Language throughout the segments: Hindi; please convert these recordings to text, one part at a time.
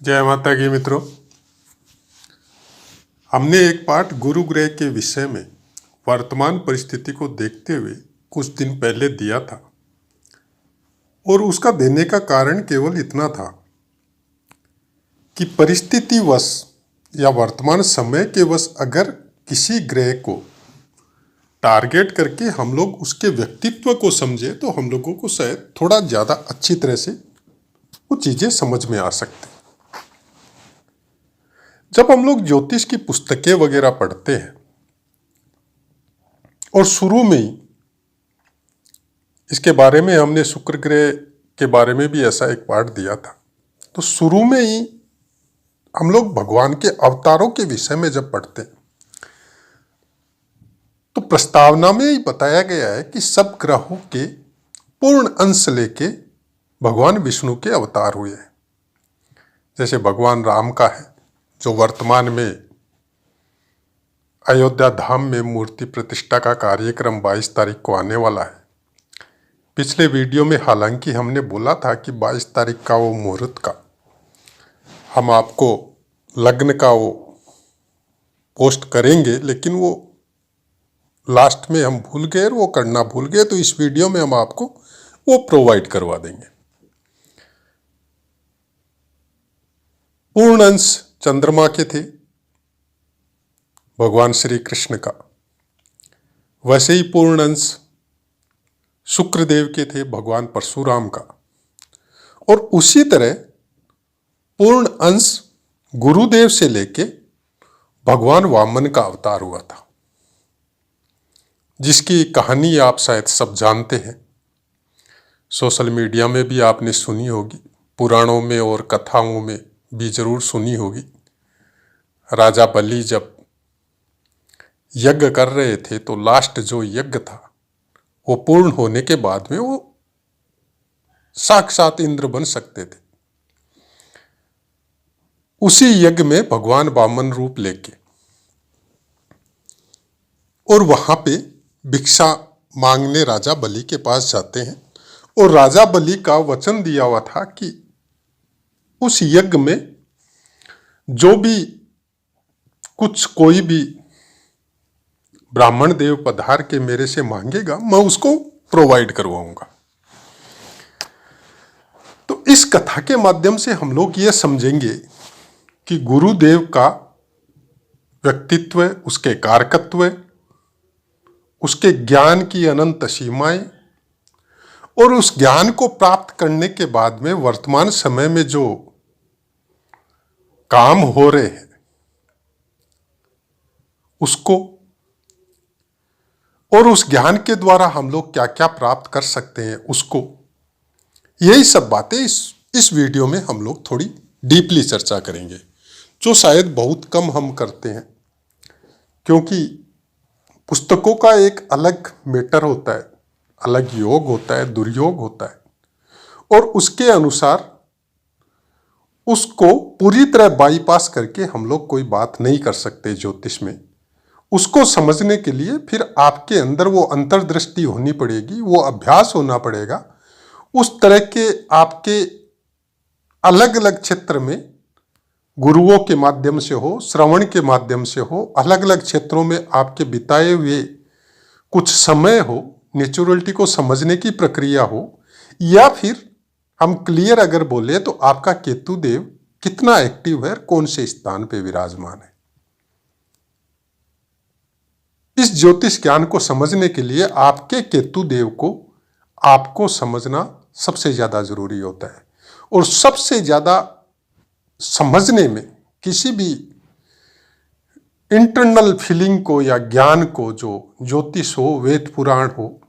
जय माता की मित्रों, हमने एक पाठ गुरु ग्रह के विषय में वर्तमान परिस्थिति को देखते हुए कुछ दिन पहले दिया था और उसका देने का कारण केवल इतना था कि परिस्थितिवश या वर्तमान समय के वश अगर किसी ग्रह को टारगेट करके हम लोग उसके व्यक्तित्व को समझे तो हम लोगों को शायद थोड़ा ज़्यादा अच्छी तरह से वो चीज़ें समझ में आ सकती। जब हम लोग ज्योतिष की पुस्तकें वगैरह पढ़ते हैं और शुरू में ही इसके बारे में हमने शुक्र ग्रह के बारे में भी ऐसा एक पाठ दिया था, तो शुरू में ही हम लोग भगवान के अवतारों के विषय में जब पढ़ते हैं तो प्रस्तावना में ही बताया गया है कि सब ग्रहों के पूर्ण अंश लेके भगवान विष्णु के अवतार हुए हैं। जैसे भगवान राम का है जो वर्तमान में अयोध्या धाम में मूर्ति प्रतिष्ठा का कार्यक्रम 22 तारीख को आने वाला है। पिछले वीडियो में हालांकि हमने बोला था कि 22 तारीख का वो मुहूर्त का हम आपको लग्न का वो पोस्ट करेंगे, लेकिन वो लास्ट में हम भूल गए और वो करना भूल गए, तो इस वीडियो में हम आपको वो प्रोवाइड करवा देंगे। पूर्ण अंश चंद्रमा के थे भगवान श्री कृष्ण का, वैसे ही पूर्ण अंश शुक्रदेव के थे भगवान परशुराम का, और उसी तरह पूर्ण अंश गुरुदेव से लेके भगवान वामन का अवतार हुआ था, जिसकी कहानी आप शायद सब जानते हैं। सोशल मीडिया में भी आपने सुनी होगी, पुराणों में और कथाओं में भी जरूर सुनी होगी। राजा बलि जब यज्ञ कर रहे थे तो लास्ट जो यज्ञ था वो पूर्ण होने के बाद में वो साक्षात इंद्र बन सकते थे। उसी यज्ञ में भगवान वामन रूप लेके और वहां पे भिक्षा मांगने राजा बलि के पास जाते हैं, और राजा बलि का वचन दिया हुआ था कि उस यज्ञ में जो भी कुछ कोई भी ब्राह्मण देव पधार के मेरे से मांगेगा मैं उसको प्रोवाइड करवाऊंगा। तो इस कथा के माध्यम से हम लोग ये समझेंगे कि गुरुदेव का व्यक्तित्व, उसके कारकत्व, उसके ज्ञान की अनंत सीमाएं, और उस ज्ञान को प्राप्त करने के बाद में वर्तमान समय में जो काम हो रहे हैं उसको, और उस ज्ञान के द्वारा हम लोग क्या क्या प्राप्त कर सकते हैं उसको, यही सब बातें इस वीडियो में हम लोग थोड़ी डीपली चर्चा करेंगे, जो शायद बहुत कम हम करते हैं, क्योंकि पुस्तकों का एक अलग मैटर होता है, अलग योग होता है, दुर्योग होता है, और उसके अनुसार उसको पूरी तरह बाईपास करके हम लोग कोई बात नहीं कर सकते ज्योतिष में। उसको समझने के लिए फिर आपके अंदर वो अंतर्दृष्टि होनी पड़ेगी, वो अभ्यास होना पड़ेगा। उस तरह के आपके अलग अलग क्षेत्र में गुरुओं के माध्यम से हो, श्रवण के माध्यम से हो, अलग अलग क्षेत्रों में आपके बिताए हुए कुछ समय हो, नेचुरलिटी को समझने की प्रक्रिया हो, या फिर हम क्लियर अगर बोले तो आपका केतु देव कितना एक्टिव है, कौन से स्थान पे विराजमान है। इस ज्योतिष ज्ञान को समझने के लिए आपके केतु देव को आपको समझना सबसे ज्यादा जरूरी होता है, और सबसे ज्यादा समझने में किसी भी इंटरनल फीलिंग को या ज्ञान को, जो ज्योतिष हो, वेद पुराण हो,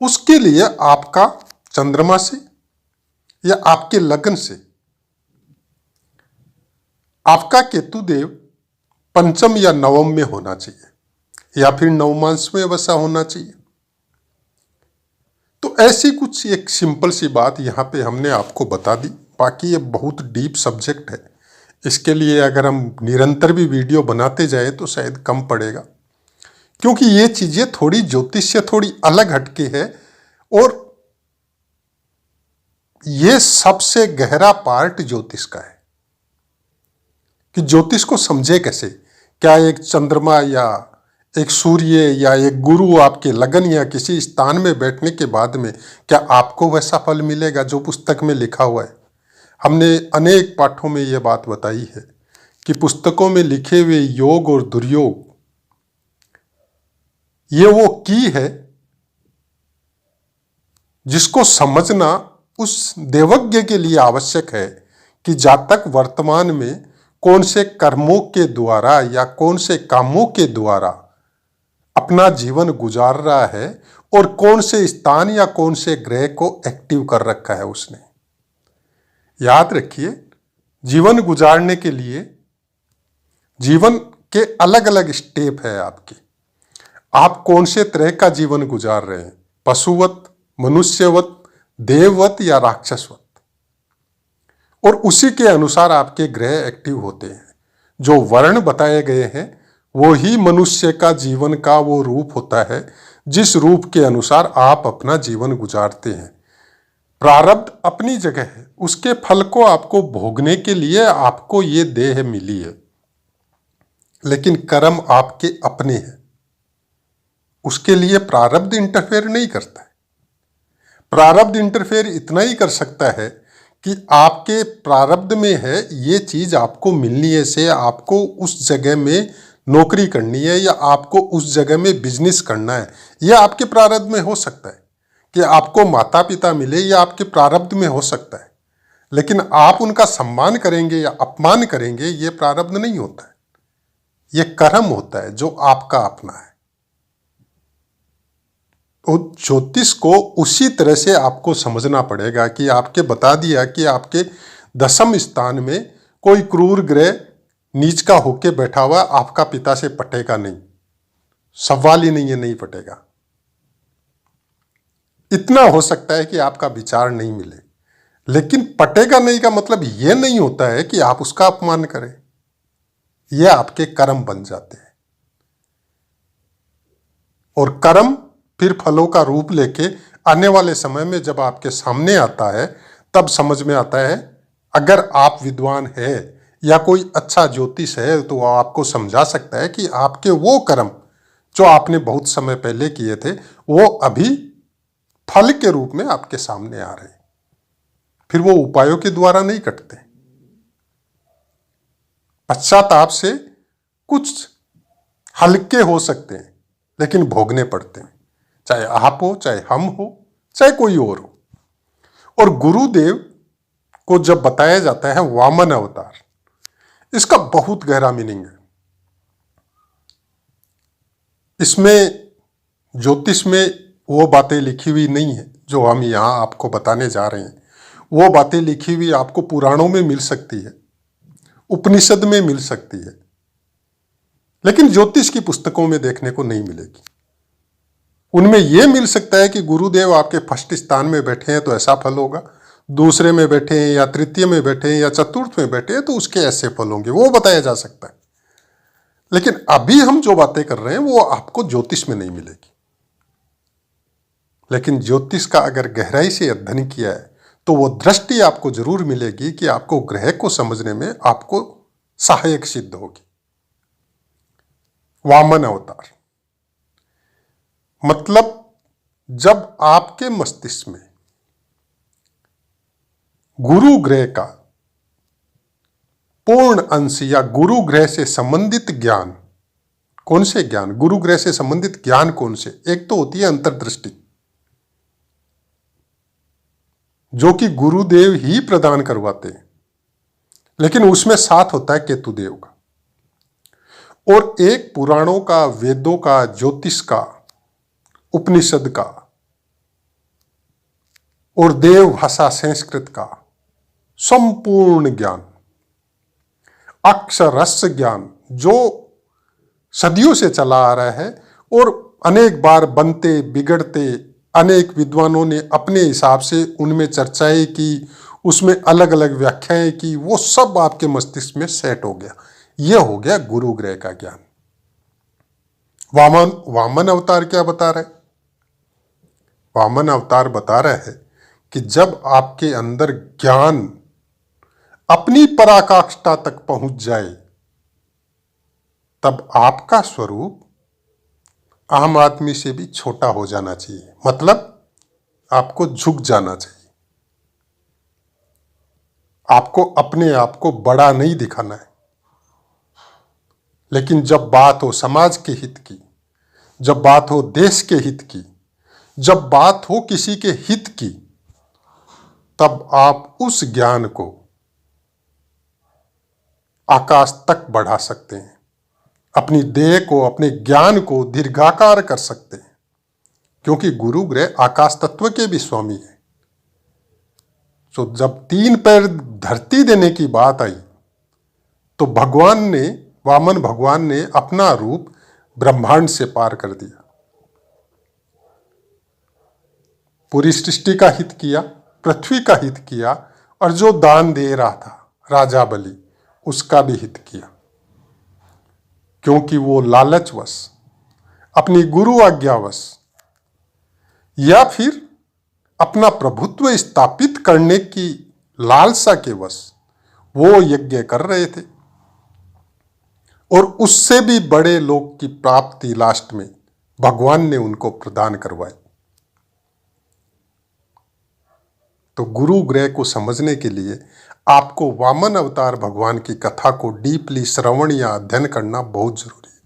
उसके लिए आपका चंद्रमा से या आपके लग्न से आपका केतु देव पंचम या नवम में होना चाहिए, या फिर नवमांश में वैसा होना चाहिए। तो ऐसी कुछ एक सिंपल सी बात यहाँ पे हमने आपको बता दी। बाकी ये बहुत डीप सब्जेक्ट है, इसके लिए अगर हम निरंतर भी वीडियो बनाते जाए तो शायद कम पड़ेगा, क्योंकि ये चीजें थोड़ी ज्योतिष से थोड़ी अलग हटके है, और ये सबसे गहरा पार्ट ज्योतिष का है कि ज्योतिष को समझे कैसे। क्या एक चंद्रमा या एक सूर्य या एक गुरु आपके लगन या किसी स्थान में बैठने के बाद में क्या आपको वैसा फल मिलेगा जो पुस्तक में लिखा हुआ है? हमने अनेक पाठों में यह बात बताई है कि पुस्तकों में लिखे हुए योग और दुर्योग ये वो की है जिसको समझना उस देवज्ञ के लिए आवश्यक है कि जब तक वर्तमान में कौन से कर्मों के द्वारा या कौन से कामों के द्वारा अपना जीवन गुजार रहा है और कौन से स्थान या कौन से ग्रह को एक्टिव कर रखा है उसने। याद रखिए, जीवन गुजारने के लिए जीवन के अलग अलग स्टेप है आपके। आप कौन से तरह का जीवन गुजार रहे हैं, पशुवत, मनुष्यवत, देववत या राक्षसवत, और उसी के अनुसार आपके ग्रह एक्टिव होते हैं। जो वर्ण बताए गए हैं वो ही मनुष्य का जीवन का वो रूप होता है जिस रूप के अनुसार आप अपना जीवन गुजारते हैं। प्रारब्ध अपनी जगह है, उसके फल को आपको भोगने के लिए आपको ये देह मिली है, लेकिन कर्म आपके अपने हैं। उसके लिए प्रारब्ध इंटरफेयर नहीं करता है। प्रारब्ध इंटरफेयर इतना ही कर सकता है कि आपके प्रारब्ध में है ये चीज आपको मिलनी है, से आपको उस जगह में नौकरी करनी है या आपको उस जगह में बिजनेस करना है। यह आपके प्रारब्ध में हो सकता है कि आपको माता पिता मिले, या आपके प्रारब्ध में हो सकता है, लेकिन आप उनका सम्मान करेंगे या अपमान करेंगे ये प्रारब्ध नहीं होता है, ये कर्म होता है जो आपका अपना है। तो ज्योतिष को उसी तरह से आपको समझना पड़ेगा कि आपके बता दिया कि आपके 10वें स्थान में कोई क्रूर ग्रह नीच का होके बैठा हुआ, आपका पिता से पटेगा नहीं, सवाल ही नहीं है, नहीं पटेगा। इतना हो सकता है कि आपका विचार नहीं मिले, लेकिन पटेगा नहीं का मतलब यह नहीं होता है कि आप उसका अपमान करें। यह आपके कर्म बन जाते हैं और कर्म फिर फलों का रूप लेके आने वाले समय में जब आपके सामने आता है तब समझ में आता है। अगर आप विद्वान है या कोई अच्छा ज्योतिष है तो वह आपको समझा सकता है कि आपके वो कर्म जो आपने बहुत समय पहले किए थे वो अभी फल के रूप में आपके सामने आ रहे हैं। फिर वो उपायों के द्वारा नहीं कटते। पश्चाताप से कुछ हल्के हो सकते हैं लेकिन भोगने पड़ते हैं, चाहे आप हो, चाहे हम हो, चाहे कोई और हो। और गुरुदेव को जब बताया जाता है वामन अवतार, इसका बहुत गहरा मीनिंग है। इसमें ज्योतिष में वो बातें लिखी हुई नहीं है जो हम यहां आपको बताने जा रहे हैं। वो बातें लिखी हुई आपको पुराणों में मिल सकती है, उपनिषद में मिल सकती है, लेकिन ज्योतिष की पुस्तकों में देखने को नहीं मिलेगी। उनमें यह मिल सकता है कि गुरुदेव आपके फर्स्ट स्थान में बैठे हैं तो ऐसा फल होगा, दूसरे में बैठे हैं या तृतीय में बैठे हैं या चतुर्थ में बैठे हैं तो उसके ऐसे फल होंगे, वो बताया जा सकता है। लेकिन अभी हम जो बातें कर रहे हैं वो आपको ज्योतिष में नहीं मिलेगी। लेकिन ज्योतिष का अगर गहराई से अध्ययन किया है तो वो दृष्टि आपको जरूर मिलेगी कि आपको ग्रह को समझने में आपको सहायक सिद्ध होगी। वामन अवतार मतलब जब आपके मस्तिष्क में गुरु ग्रह का पूर्ण अंश या गुरु ग्रह से संबंधित ज्ञान, कौन से ज्ञान, गुरु ग्रह से संबंधित ज्ञान कौन से, एक तो होती है अंतर्दृष्टि जो कि गुरुदेव ही प्रदान करवाते हैं, लेकिन उसमें साथ होता है केतुदेव का, और एक पुराणों का, वेदों का, ज्योतिष का, उपनिषद का और देव भाषा संस्कृत का संपूर्ण ज्ञान, अक्षरस्थ ज्ञान जो सदियों से चला आ रहा है और अनेक बार बनते बिगड़ते अनेक विद्वानों ने अपने हिसाब से उनमें चर्चाएं की, उसमें अलग अलग व्याख्याएं की, वो सब आपके मस्तिष्क में सेट हो गया। यह हो गया गुरु ग्रह का ज्ञान। वामन अवतार क्या बता रहे? वामन अवतार बता रहा है कि जब आपके अंदर ज्ञान अपनी पराकाष्ठा तक पहुंच जाए, तब आपका स्वरूप आम आदमी से भी छोटा हो जाना चाहिए। मतलब आपको झुक जाना चाहिए। आपको अपने आप को बड़ा नहीं दिखाना है। लेकिन जब बात हो समाज के हित की, जब बात हो देश के हित की, जब बात हो किसी के हित की, तब आप उस ज्ञान को आकाश तक बढ़ा सकते हैं। अपनी देह को, अपने ज्ञान को दीर्घाकार कर सकते हैं, क्योंकि गुरु ग्रह आकाश तत्व के भी स्वामी है। तो जब 3 पैर धरती देने की बात आई, तो वामन भगवान ने अपना रूप ब्रह्मांड से पार कर दिया। पूरी सृष्टि का हित किया, पृथ्वी का हित किया, और जो दान दे रहा था राजा बलि, उसका भी हित किया। क्योंकि वो लालचवश, अपनी गुरु आज्ञावश, या फिर अपना प्रभुत्व स्थापित करने की लालसा के वश वो यज्ञ कर रहे थे। और उससे भी बड़े लोक की प्राप्ति लास्ट में भगवान ने उनको प्रदान करवाई। तो गुरु ग्रह को समझने के लिए आपको वामन अवतार भगवान की कथा को डीपली श्रवण या अध्ययन करना बहुत जरूरी है।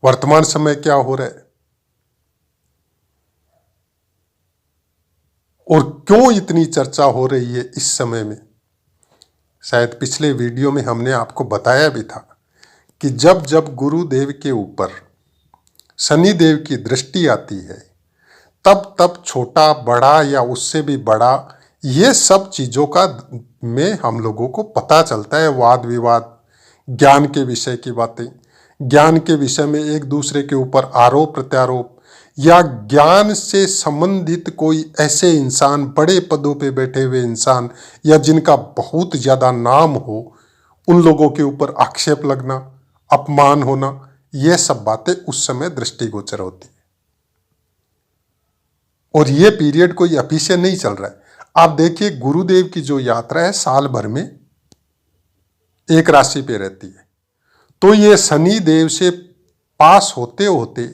वर्तमान समय क्या हो रहा है और क्यों इतनी चर्चा हो रही है इस समय में, शायद पिछले वीडियो में हमने आपको बताया भी था कि जब जब गुरुदेव के ऊपर शनिदेव की दृष्टि आती है, तब तब छोटा बड़ा या उससे भी बड़ा, ये सब चीज़ों का में हम लोगों को पता चलता है। वाद विवाद, ज्ञान के विषय की बातें, ज्ञान के विषय में एक दूसरे के ऊपर आरोप प्रत्यारोप, या ज्ञान से संबंधित कोई ऐसे इंसान, बड़े पदों पे बैठे हुए इंसान, या जिनका बहुत ज़्यादा नाम हो, उन लोगों के ऊपर आक्षेप लगना, अपमान होना, ये सब बातें उस समय दृष्टिगोचर होती है। और ये पीरियड कोई अभी से नहीं चल रहा है। आप देखिए, गुरुदेव की जो यात्रा है साल भर में एक राशि पे रहती है। तो ये शनि देव से पास होते होते,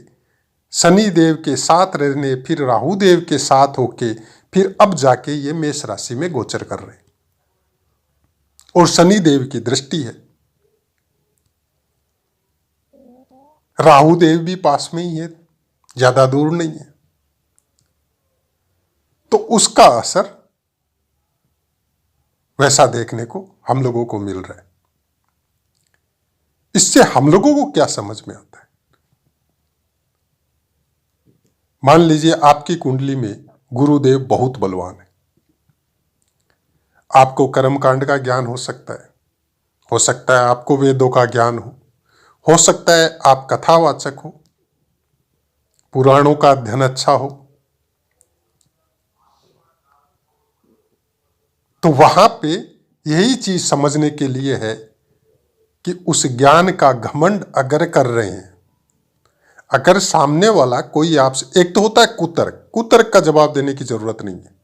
शनि देव के साथ रहने, फिर राहु देव के साथ होके, फिर अब जाके ये मेष राशि में गोचर कर रहे हैं। और शनि देव की दृष्टि है, राहु देव भी पास में ही है, ज्यादा दूर नहीं है। तो उसका असर वैसा देखने को हम लोगों को मिल रहा है। इससे हम लोगों को क्या समझ में आता है? मान लीजिए आपकी कुंडली में गुरुदेव बहुत बलवान है। आपको कर्मकांड का ज्ञान हो सकता है आपको वेदों का ज्ञान हो सकता है आप कथावाचक हो, पुराणों का अध्ययन अच्छा हो। तो वहां पे यही चीज समझने के लिए है कि उस ज्ञान का घमंड अगर कर रहे हैं, अगर सामने वाला कोई आपसे, एक तो होता है कुतर्क का जवाब देने की जरूरत नहीं है।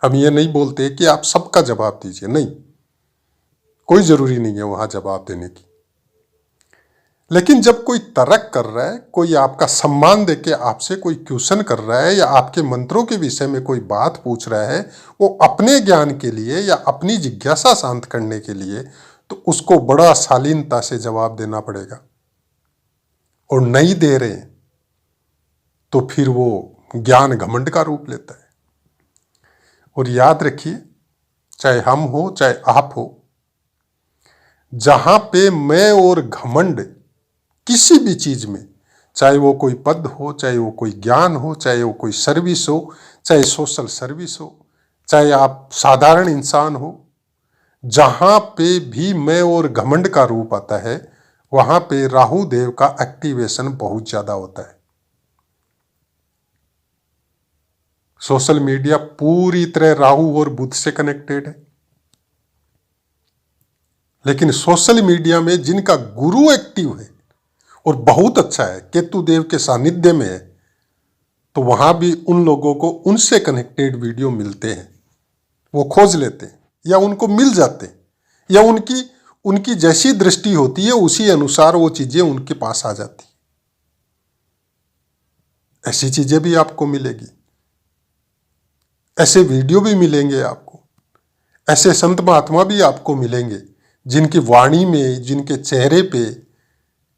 हम ये नहीं बोलते कि आप सबका जवाब दीजिए, नहीं, कोई जरूरी नहीं है वहां जवाब देने की। लेकिन जब कोई तर्क कर रहा है, कोई आपका सम्मान देके आपसे कोई क्वेश्चन कर रहा है, या आपके मंत्रों के विषय में कोई बात पूछ रहा है, वो अपने ज्ञान के लिए या अपनी जिज्ञासा शांत करने के लिए, तो उसको बड़ा शालीनता से जवाब देना पड़ेगा। और नहीं दे रहे तो फिर वो ज्ञान घमंड का रूप लेता है। और याद रखिए, चाहे हम हो चाहे आप हो, जहां पे मैं और घमंड किसी भी चीज में, चाहे वो कोई पद हो, चाहे वो कोई ज्ञान हो, चाहे वो कोई सर्विस हो, चाहे सोशल सर्विस हो, चाहे आप साधारण इंसान हो, जहां पे भी मैं और घमंड का रूप आता है, वहां पे राहु देव का एक्टिवेशन बहुत ज्यादा होता है। सोशल मीडिया पूरी तरह राहु और बुध से कनेक्टेड है। लेकिन सोशल मीडिया में जिनका गुरु एक्टिव है और बहुत अच्छा है, केतु देव के सानिध्य में है, तो वहां भी उन लोगों को उनसे कनेक्टेड वीडियो मिलते हैं, वो खोज लेते हैं या उनको मिल जाते हैं, या उनकी उनकी जैसी दृष्टि होती है उसी अनुसार वो चीजें उनके पास आ जाती हैं। ऐसी चीजें भी आपको मिलेगी, ऐसे वीडियो भी मिलेंगे आपको, ऐसे संत महात्मा भी आपको मिलेंगे जिनकी वाणी में, जिनके चेहरे पे,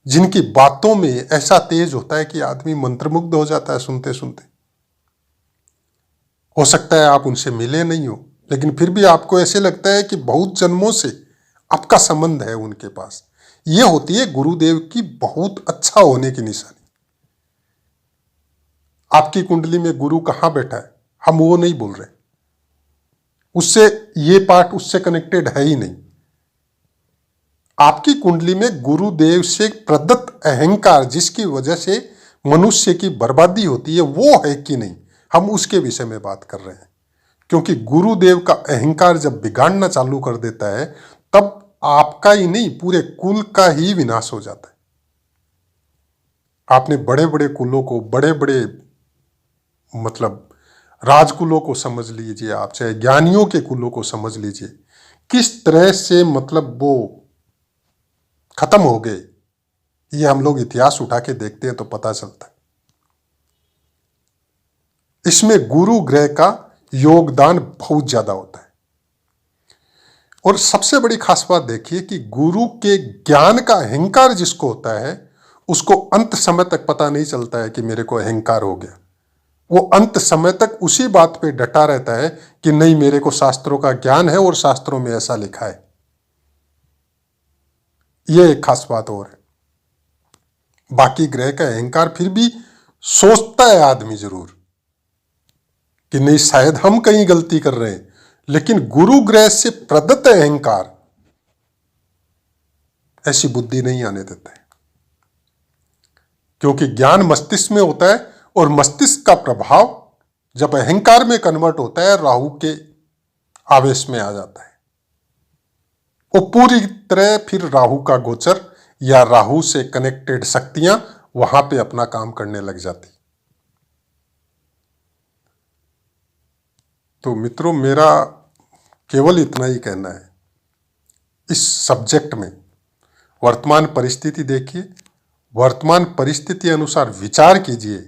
जिनकी बातों में ऐसा तेज होता है कि आदमी मंत्रमुग्ध हो जाता है सुनते सुनते। हो सकता है आप उनसे मिले नहीं हो, लेकिन फिर भी आपको ऐसे लगता है कि बहुत जन्मों से आपका संबंध है उनके पास। यह होती है गुरुदेव की बहुत अच्छा होने की निशानी। आपकी कुंडली में गुरु कहां बैठा है हम वो नहीं बोल रहे, उससे ये पार्ट उससे कनेक्टेड है ही नहीं। आपकी कुंडली में गुरुदेव से प्रदत्त अहंकार जिसकी वजह से मनुष्य की बर्बादी होती है वो है कि नहीं, हम उसके विषय में बात कर रहे हैं। क्योंकि गुरुदेव का अहंकार जब बिगाड़ना चालू कर देता है तब आपका ही नहीं पूरे कुल का ही विनाश हो जाता है। आपने बड़े बड़े कुलों को, बड़े बड़े मतलब राजकुलों को समझ लीजिए, आप चाहे ज्ञानियों के कुलों को समझ लीजिए, किस तरह से मतलब वो खत्म हो गए। ये हम लोग इतिहास उठा के देखते हैं तो पता चलता है। इसमें गुरु ग्रह का योगदान बहुत ज्यादा होता है। और सबसे बड़ी खास बात देखिए कि गुरु के ज्ञान का अहंकार जिसको होता है उसको अंत समय तक पता नहीं चलता है कि मेरे को अहंकार हो गया। वो अंत समय तक उसी बात पे डटा रहता है कि नहीं, मेरे को शास्त्रों का ज्ञान है और शास्त्रों में ऐसा लिखा है। ये एक खास बात और है। बाकी ग्रह का अहंकार फिर भी सोचता है आदमी जरूर कि नहीं, शायद हम कहीं गलती कर रहे हैं, लेकिन गुरु ग्रह से प्रदत्त अहंकार ऐसी बुद्धि नहीं आने देता है। क्योंकि ज्ञान मस्तिष्क में होता है और मस्तिष्क का प्रभाव जब अहंकार में कन्वर्ट होता है राहु के आवेश में आ जाता है। वो पूरी तरह फिर राहु का गोचर या राहु से कनेक्टेड शक्तियां वहां पे अपना काम करने लग जाती। तो मित्रों, मेरा केवल इतना ही कहना है इस सब्जेक्ट में। वर्तमान परिस्थिति देखिए, वर्तमान परिस्थिति अनुसार विचार कीजिए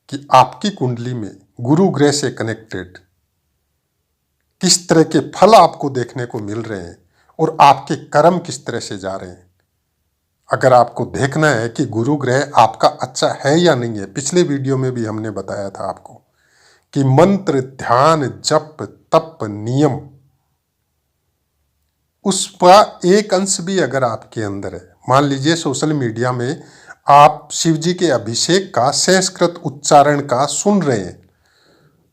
कि आपकी कुंडली में गुरु ग्रह से कनेक्टेड किस तरह के फल आपको देखने को मिल रहे हैं और आपके कर्म किस तरह से जा रहे हैं। अगर आपको देखना है कि गुरु ग्रह आपका अच्छा है या नहीं है, पिछले वीडियो में भी हमने बताया था आपको कि मंत्र, ध्यान, जप, तप, नियम, उसका एक अंश भी अगर आपके अंदर है, मान लीजिए सोशल मीडिया में आप शिव जी के अभिषेक का संस्कृत उच्चारण का सुन रहे हैं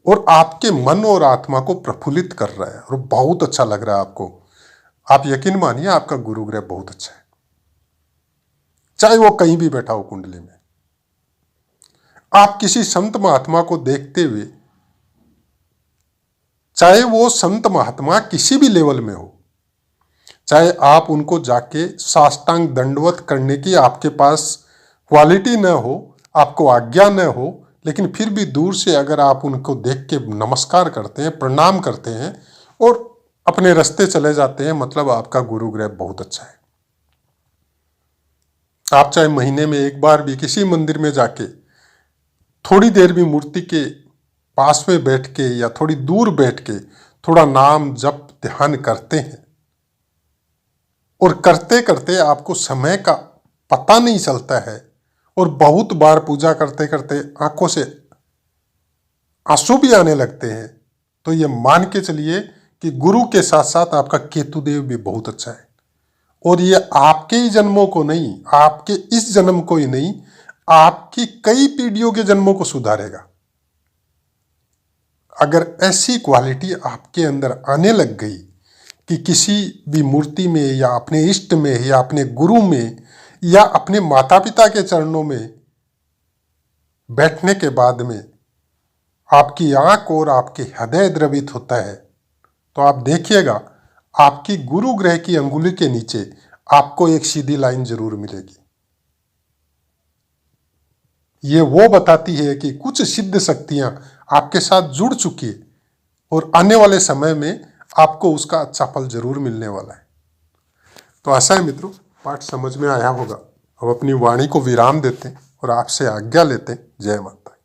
और आपके मन और आत्मा को प्रफुल्लित कर रहा है और बहुत अच्छा लग रहा है आपको, आप यकीन मानिए आपका गुरु ग्रह बहुत अच्छा है। चाहे वो कहीं भी बैठा हो कुंडली में, आप किसी संत महात्मा को देखते हुए, चाहे वो संत महात्मा किसी भी लेवल में हो, चाहे आप उनको जाके साष्टांग दंडवत करने की आपके पास क्वालिटी न हो, आपको आज्ञा न हो, लेकिन फिर भी दूर से अगर आप उनको देख के नमस्कार करते हैं, प्रणाम करते हैं और अपने रास्ते चले जाते हैं, मतलब आपका गुरु ग्रह बहुत अच्छा है। आप चाहे महीने में एक बार भी किसी मंदिर में जाके थोड़ी देर भी मूर्ति के पास में बैठ के या थोड़ी दूर बैठ के थोड़ा नाम जप ध्यान करते हैं और करते करते आपको समय का पता नहीं चलता है और बहुत बार पूजा करते करते आंखों से आंसू भी आने लगते हैं, तो ये मान के चलिए कि गुरु के साथ साथ आपका केतुदेव भी बहुत अच्छा है। और ये आपके ही जन्मों को नहीं, आपके इस जन्म को ही नहीं, आपकी कई पीढ़ियों के जन्मों को सुधारेगा। अगर ऐसी क्वालिटी आपके अंदर आने लग गई कि किसी भी मूर्ति में या अपने इष्ट में या अपने गुरु में या अपने माता पिता के चरणों में बैठने के बाद में आपकी आंख और आपके हृदय द्रवित होता है, तो आप देखिएगा आपकी गुरु ग्रह की अंगुली के नीचे आपको एक सीधी लाइन जरूर मिलेगी। ये वो बताती है कि कुछ सिद्ध शक्तियां आपके साथ जुड़ चुकी है और आने वाले समय में आपको उसका अच्छा फल जरूर मिलने वाला है। तो आशा है मित्रों पाठ समझ में आया होगा। अब अपनी वाणी को विराम देते हैं और आपसे आज्ञा लेते हैं। जय माता।